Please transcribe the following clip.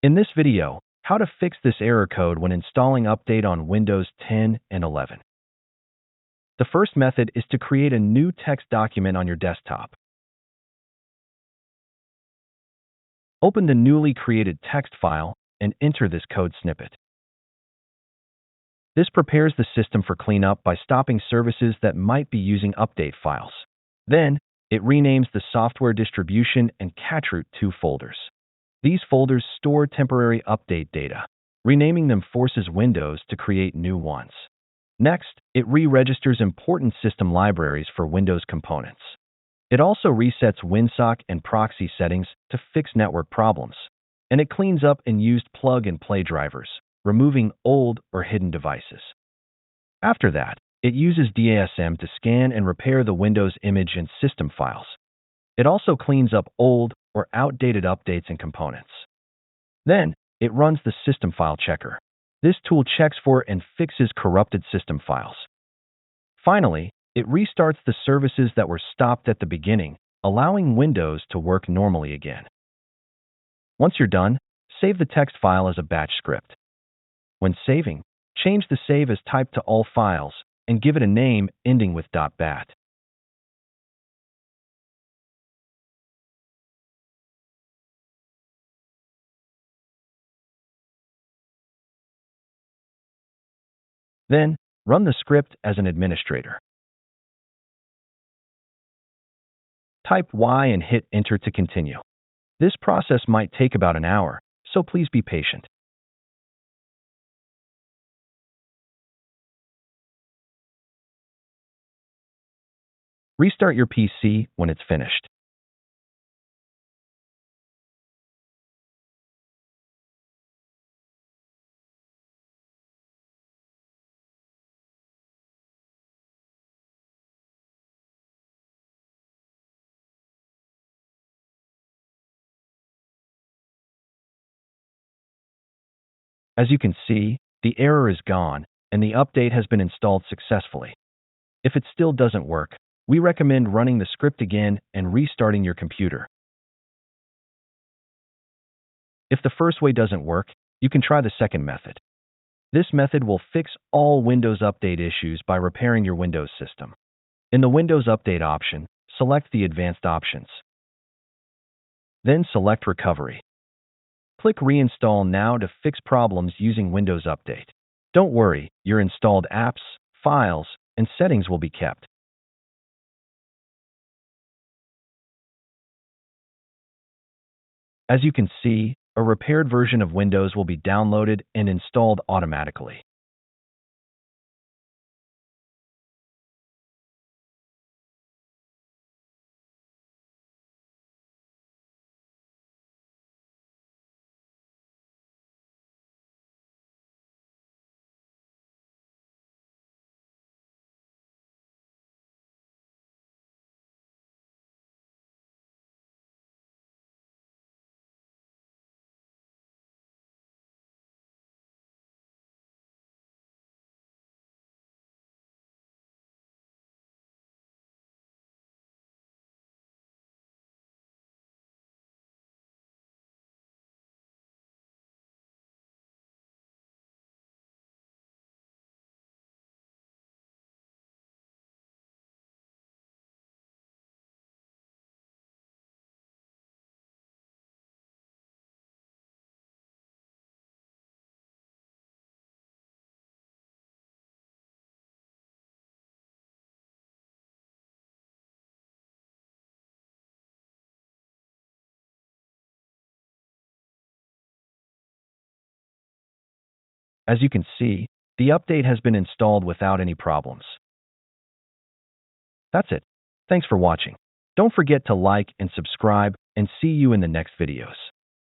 In this video, how to fix this error code when installing update on Windows 10 and 11. The first method is to create a new text document on your desktop. Open the newly created text file and enter this code snippet. This prepares the system for cleanup by stopping services that might be using update files. Then, it renames the Software Distribution and CatchRoot2 folders. These folders store temporary update data. Renaming them forces Windows to create new ones. Next, it re-registers important system libraries for Windows components. It also resets winsock and proxy settings to fix network problems. And it cleans up unused plug-and-play drivers, removing old or hidden devices. After that, it uses DISM to scan and repair the Windows image and system files. It also cleans up old or outdated updates and components. Then, it runs the system file checker. This tool checks for and fixes corrupted system files. Finally, it restarts the services that were stopped at the beginning, allowing Windows to work normally again. Once you're done, save the text file as a batch script. When saving, change the save as type to all files and give it a name ending with .bat. Then, run the script as an administrator. Type Y and hit Enter to continue. This process might take about an hour, so please be patient. Restart your PC when it's finished. As you can see, the error is gone and the update has been installed successfully. If it still doesn't work, we recommend running the script again and restarting your computer. If the first way doesn't work, you can try the second method. This method will fix all Windows Update issues by repairing your Windows system. In the Windows Update option, select the Advanced options. Then select Recovery. Click Reinstall Now to fix problems using Windows Update. Don't worry, your installed apps, files, and settings will be kept. As you can see, a repaired version of Windows will be downloaded and installed automatically. As you can see, the update has been installed without any problems. That's it. Thanks for watching. Don't forget to like and subscribe, and see you in the next videos.